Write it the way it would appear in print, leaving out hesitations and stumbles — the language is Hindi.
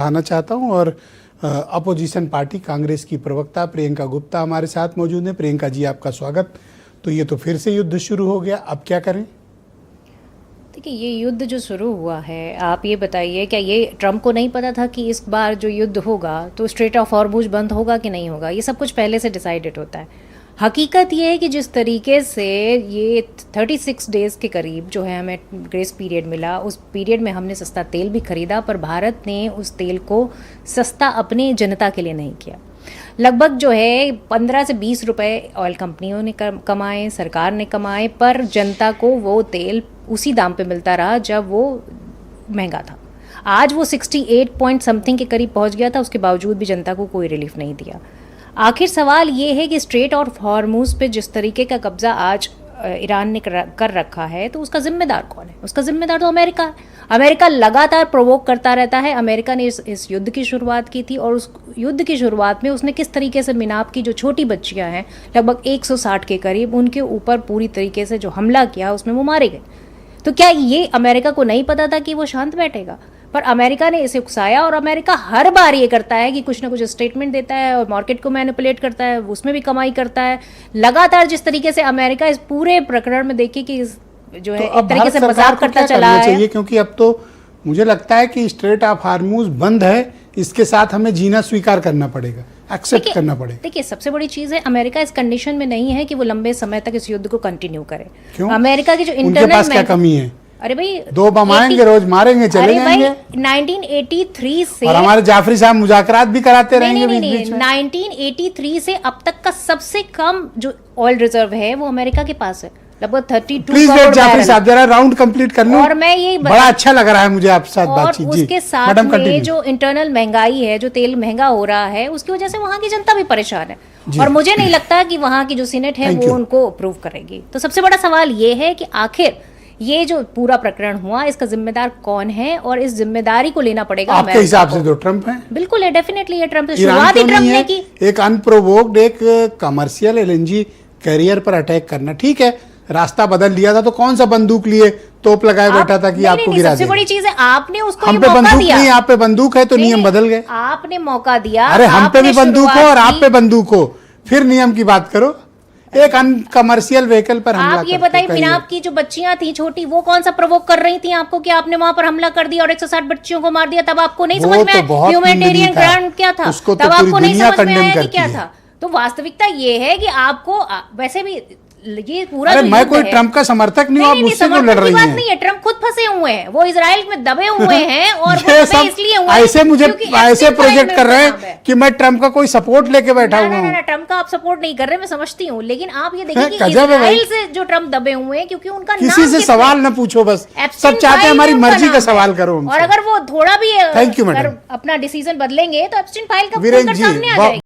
आना चाहता हूं और अपोजिशन पार्टी कांग्रेस की प्रवक्ता प्रियंका गुप्ता हमारे साथ मौजूद हैं। प्रियंका जी, आपका स्वागत। तो ये तो फिर से युद्ध शुरू हो गया, अब क्या करें? देखिए, ये युद्ध जो शुरू हुआ है, आप ये बताइए, क्या ये ट्रंप को नहीं पता था कि इस बार जो युद्ध होगा तो स्ट्रेट ऑफ हॉर्मुज बंद होगा कि नहीं होगा? ये सब कुछ पहले से डिसाइडेड होता है। हकीकत ये है कि जिस तरीके से ये 36 डेज़ के करीब जो है हमें ग्रेस पीरियड मिला, उस पीरियड में हमने सस्ता तेल भी खरीदा, पर भारत ने उस तेल को सस्ता अपने जनता के लिए नहीं किया। लगभग जो है 15 से 20 रुपए ऑयल कंपनियों ने कमाए, सरकार ने कमाए, पर जनता को वो तेल उसी दाम पे मिलता रहा जब वो महंगा था। आज वो 68 पॉइंट समथिंग के करीब पहुंच गया था, उसके बावजूद भी जनता को कोई रिलीफ नहीं दिया। आखिर सवाल ये है कि स्ट्रेट ऑफ हॉर्मुज पे जिस तरीके का कब्जा आज ईरान ने कर रखा है, तो उसका जिम्मेदार कौन है? उसका जिम्मेदार तो अमेरिका है। अमेरिका लगातार प्रोवोक करता रहता है। अमेरिका ने इस युद्ध की शुरुआत की थी, और उस युद्ध की शुरुआत में उसने किस तरीके से मिनाप की जो छोटी बच्चियां हैं, लगभग 160 के करीब, उनके ऊपर पूरी तरीके से जो हमला किया उसमें वो मारे गए। तो क्या ये अमेरिका को नहीं पता था कि वो शांत बैठेगा? पर अमेरिका ने इसे उकसाया, और अमेरिका हर बार ये करता है कि कुछ ना कुछ स्टेटमेंट देता है और मार्केट को मैनिपुलेट करता है, उसमें भी कमाई करता है। लगातार जिस तरीके से अमेरिका इस पूरे प्रकरण में देखिए कि जो है एक तरीके से मजाक करता चला है, क्योंकि अब तो मुझे लगता है कि स्ट्रेट ऑफ हार्मुज बंद है, इसके साथ हमें जीना स्वीकार करना पड़ेगा, एक्सेप्ट करना पड़ेगा। देखिए, सबसे बड़ी चीज है, अमेरिका इस कंडीशन में नहीं है कि वो लंबे समय तक इस युद्ध को कंटिन्यू करे। क्यों? अमेरिका की जो उनके इंटरनल पास क्या कमी है? अरे भाई, 2 बम आएंगे, रोज मारेंगे, चले जाएंगे। 1983 से, और हमारे जाफरी साहब मुज़ाकरात भी कराते रहेंगे बीच बीच में। 1983 से अब तक का सबसे कम जो ऑयल रिजर्व है वो अमेरिका के पास है, लगभग 32 प्लीज वेट जाफरी साहब, जरा राउंड कंप्लीट कर लूं। और मैं ये बड़ा अच्छा लग रहा है मुझे आपके साथ बातचीत। और उसके साथ में जो इंटरनल महंगाई है, जो तेल महंगा हो रहा है, उसकी वजह से वहां की जनता भी परेशान है, और मुझे नहीं लगता कि वहां की जो सीनेट है वो उनको अप्रूव करेगी। तो सबसे बड़ा सवाल ये है कि आखिर ये जो पूरा प्रकरण हुआ, इसका जिम्मेदार कौन है, और इस जिम्मेदारी को लेना पड़ेगा आपके हिसाब से? तो ट्रंप है। बिल्कुल है, डेफिनेटली है। ट्रंप शुरुआत ही ट्रंप ने की। एक अनप्रोवोक्ड एक कमर्शियल एलएनजी कैरियर पर अटैक करना, ठीक है, रास्ता बदल लिया था, तो कौन सा बंदूक लिए तोप लगाए बैठा था कि आपको गिरा दे? सबसे बड़ी चीज है, आपने उसको हम पे बंदूक नहीं, आप पे बंदूक है, तो नियम बदल गए। आपने मौका दिया। अरे हम पे भी बंदूक हो और आप पे बंदूक हो, फिर नियम की बात करो। एक कमर्शियल व्हीकल पर हमला। आप ये बताइए, मिनाप की जो बच्चियां थी छोटी, वो कौन सा प्रोवोक कर रही थी आपको कि आपने वहां पर हमला कर दिया और 160 बच्चियों को मार दिया? तब आपको नहीं समझ में आया ह्यूमैनिटेरियन ग्राउंड क्या था, तब आपको नहीं समझ में आया कि क्या था। तो वास्तविकता ये है कि आपको वैसे भी ये पूरा, अरे मैं कोई ट्रंप का समर्थक नहीं हूँ, आप मुझसे क्यों लड़ रही हैं? नहीं है, ट्रंप खुद फंसे हुए हैं, वो इजराइल में दबे हुए हैं, और वो इसलिए हुए ऐसे मुझे ऐसे प्रोजेक्ट कर रहे हैं कि मैं ट्रंप का कोई सपोर्ट लेके बैठा हुआ हूँ। ना, ट्रंप का आप सपोर्ट नहीं कर रहे, मैं समझती हूँ, लेकिन आप ये देखिए कि इजराइल से जो ट्रंप दबे हुए हैं, क्योंकि उनका किसी से सवाल न पूछो, बस सब चाहते हैं हमारी मर्जी का सवाल करो। और अगर वो थोड़ा भी थैंक यू मैडम अपना डिसीजन बदलेंगे तो एब्स्टीन फाइल का सामने आ जाएगा।